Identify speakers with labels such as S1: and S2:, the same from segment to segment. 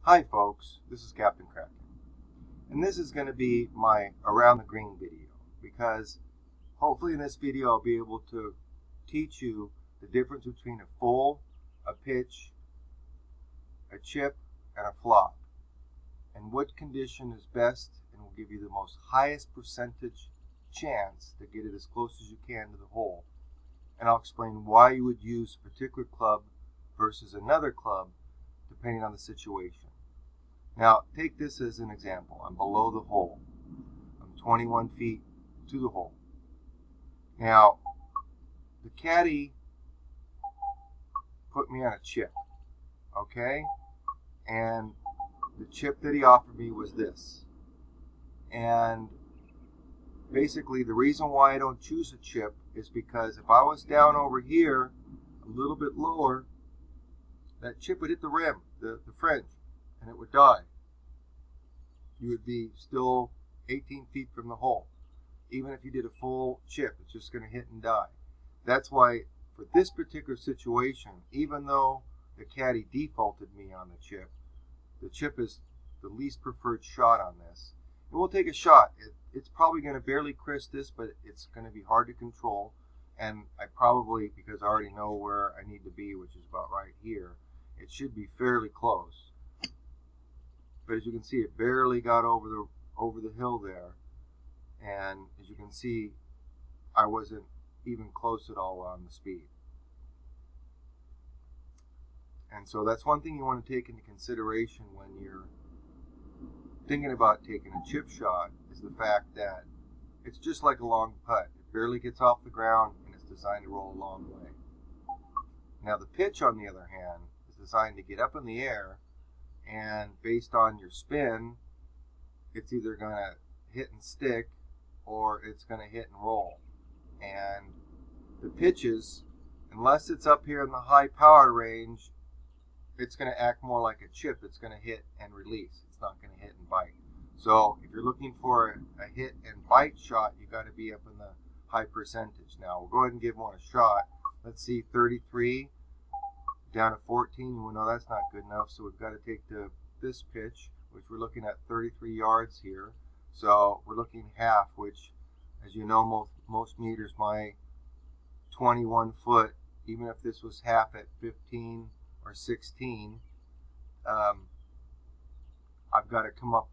S1: Hi folks, this is Captain Kraken, and this is going to be my Around the Green video, because hopefully in this video I'll be able to teach you the difference between a full, a pitch, a chip, and a flop, and what condition is best and will give you the most highest percentage chance to get it as close as you can to the hole. And I'll explain why you would use a particular club versus another club depending on the situation. Now, take this as an example. I'm below the hole. I'm 21 feet to the hole. Now, the caddy put me on a chip, okay? And the chip that he offered me was this. And basically, the reason why I don't choose a chip is because if I was down over here, a little bit lower, that chip would hit the rim, the fringe, and it would die. You would be still 18 feet from the hole. Even if you did a full chip, it's just going to hit and die. That's why for this particular situation, even though the caddy defaulted me on the chip is the least preferred shot on this. And we'll take a shot. It's probably going to barely crisp this, but it's going to be hard to control. And I probably, because I already know where I need to be, which is about right here, it should be fairly close. But as you can see, it barely got over the hill there. And as you can see, I wasn't even close at all on the speed. And so that's one thing you want to take into consideration when you're thinking about taking a chip shot, is the fact that it's just like a long putt. It barely gets off the ground and it's designed to roll a long way. Now the pitch, on the other hand, is designed to get up in the air, and based on your spin, it's either going to hit and stick or it's going to hit and roll. And the pitches, unless it's up here in the high power range, it's going to act more like a chip. It's going to hit and release. It's not going to hit and bite. So if you're looking for a hit and bite shot, you got to be up in the high percentage. Now we'll go ahead and give one a shot. Let's see, 33 down to 14. We know that's not good enough, so we've got to take this pitch, which we're looking at 33 yards here. So we're looking half, which, as you know, most meters, my 21 foot, even if this was half at 15 or 16, I've got to come up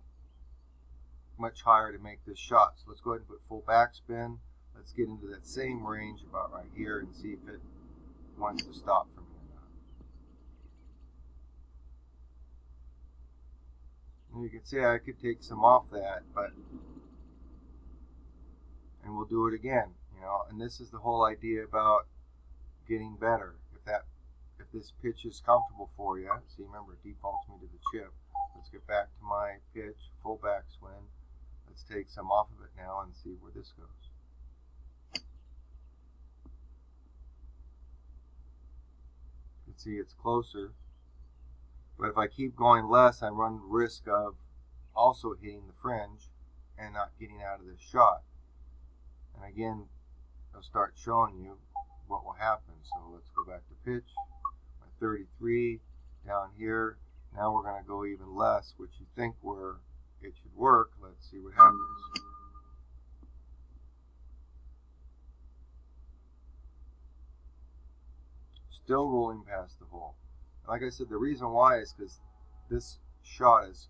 S1: much higher to make this shot. So let's go ahead and put full backspin. Let's get into that same range about right here and see if it wants to stop from here or not. And you can see I could take some off that, and we'll do it again, and this is the whole idea about getting better. If this pitch is comfortable for you, see, remember, it defaults me to the chip. Let's get back to my pitch, full backswing. Let's take some off of it now and see where this goes. You can see it's closer, but if I keep going less, I run the risk of also hitting the fringe and not getting out of this shot. And again, I'll start showing you what will happen. So let's go back to pitch. 33 down here. Now we're going to go even less, which you think where it should work. Let's see what happens. Still rolling past the hole. Like I said, the reason why is because this shot is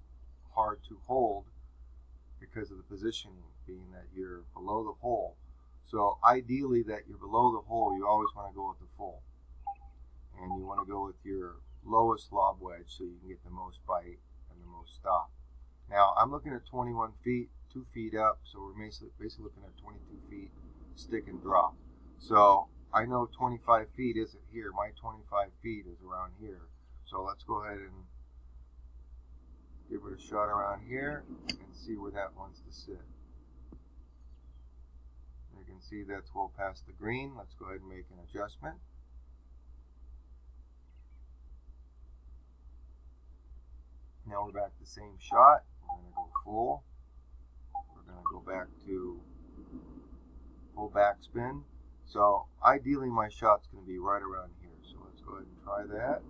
S1: hard to hold because of the positioning, being that you're below the hole. So ideally, that you're below the hole, you always want to go with the full. And you want to go with your lowest lob wedge so you can get the most bite and the most stop. Now I'm looking at 21 feet, 2 feet up, so we're basically looking at 22 feet stick and drop. So I know 25 feet isn't here. My 25 feet is around here. So let's go ahead and give it a shot around here and see where that wants to sit. You can see that's well past the green. Let's go ahead and make an adjustment. Now we're back to the same shot. We're going to go full. We're going to go back to full backspin. So ideally my shot's going to be right around here. So let's go ahead and try that.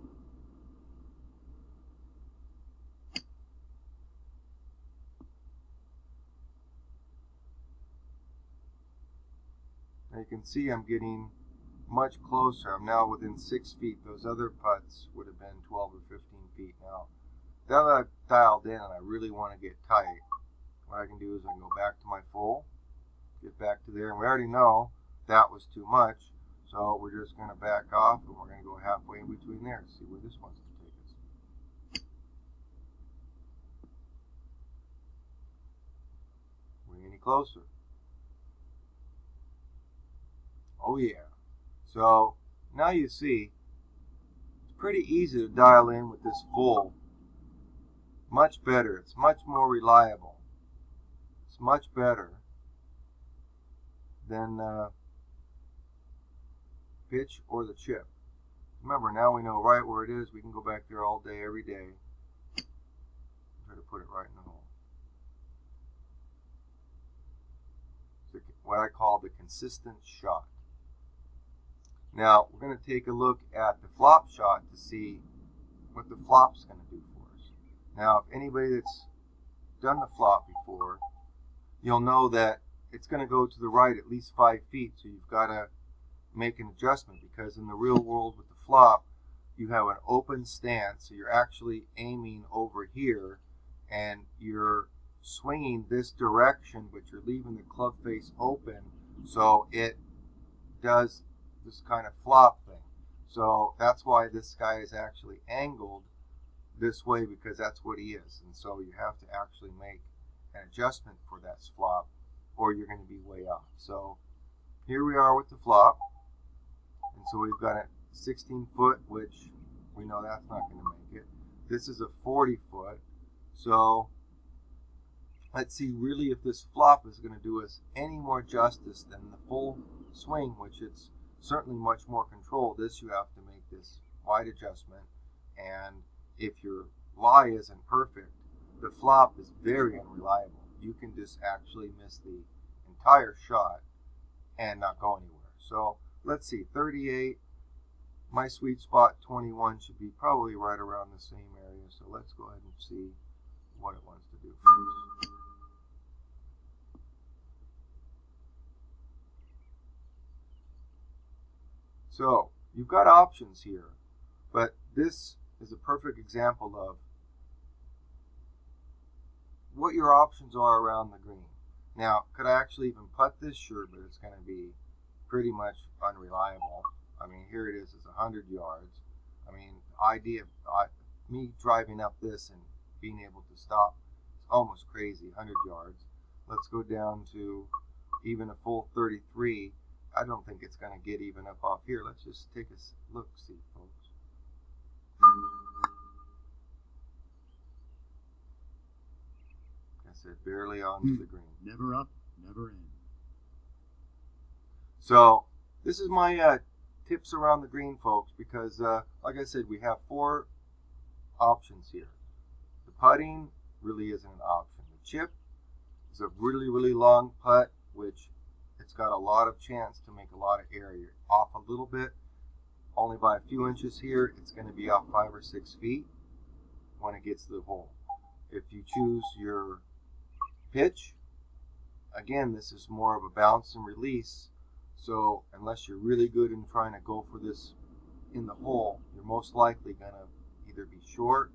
S1: Now you can see I'm getting much closer. I'm now within 6 feet. Those other putts would have been 12 or 15 feet. Now that I've dialed in and I really want to get tight, what I can do is I can go back to my full, get back to there, and we already know that was too much, so we're just going to back off and we're going to go halfway in between there and see where this wants to take us. We're any closer? Oh yeah. So now you see it's pretty easy to dial in with this full. Much better. It's much more reliable. It's much better than pitch or the chip. Remember, now we know right where it is. We can go back there all day, every day. Try to put it right in the hole. It's what I call the consistent shot. Now, we're going to take a look at the flop shot to see what the flop's going to do for us. Now, if anybody that's done the flop before, you'll know that it's going to go to the right at least 5 feet, so you've got to make an adjustment, because in the real world with the flop, you have an open stance, so you're actually aiming over here, and you're swinging this direction, but you're leaving the club face open, so it does this kind of flop thing. So that's why this guy is actually angled this way, because that's what he is. And so you have to actually make an adjustment for that flop, or you're going to be way off. So here we are with the flop, and so we've got a 16 foot, which we know that's not going to make it. This is a 40 foot. So let's see really if this flop is going to do us any more justice than the full swing, which it's certainly much more control. This, you have to make this wide adjustment, and if your lie isn't perfect, the flop is very unreliable. You can just actually miss the entire shot and not go anywhere. So let's see, 38, my sweet spot 21 should be probably right around the same area. So let's go ahead and see what it wants to do for us. So you've got options here, but this is a perfect example of what your options are around the green. Now, could I actually even putt this? Sure, but it's going to be pretty much unreliable. I mean, here it is, it's 100 yards. I mean, the idea of me driving up this and being able to stop is almost crazy, 100 yards. Let's go down to even a full 33. I don't think it's going to get even up off here. Let's just take a look, see, folks. I said barely onto the green.
S2: Never up, never in.
S1: So this is my tips around the green, folks, because like I said, we have 4 options here. The putting really isn't an option. The chip is a really, really long putt, which it's got a lot of chance to make a lot of area. Off a little bit, only by a few inches here, it's going to be off 5 or 6 feet when it gets to the hole. If you choose your pitch, again, this is more of a bounce and release. So unless you're really good in trying to go for this in the hole, you're most likely going to either be short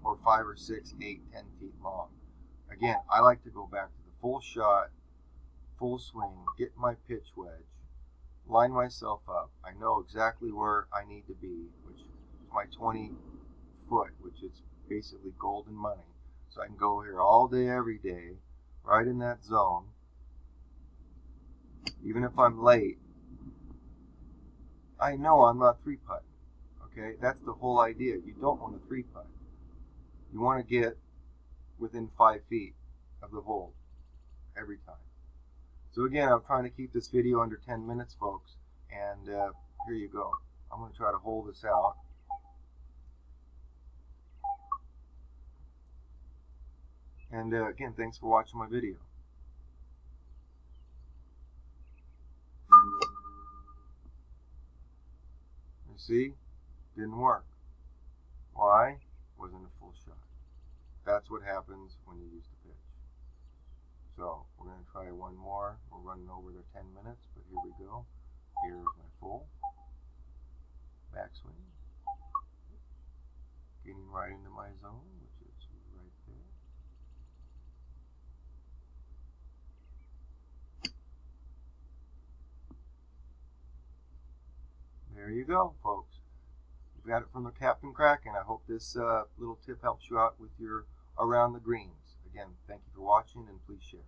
S1: or 5 or 6, 8, 10 feet long. Again, I like to go back to the full shot, full swing, get my pitch wedge, line myself up. I know exactly where I need to be, which is my 20 foot, which is basically golden money. So I can go here all day, every day, right in that zone. Even if I'm late, I know I'm not 3-putting. Okay, that's the whole idea. You don't want to 3-putt. You want to get within 5 feet of the hole every time. So again, I'm trying to keep this video under 10 minutes, folks, and here you go. I'm going to try to hold this out. And again, thanks for watching my video. You see? Didn't work. Why? Wasn't a full shot. That's what happens when you use the pitch. So we're going to try one more. We're running over the 10 minutes, but here we go. you go, folks. You've got it from the Captain Kraken. I hope this little tip helps you out with your Around the Greens. Again, thank you for watching, and please share.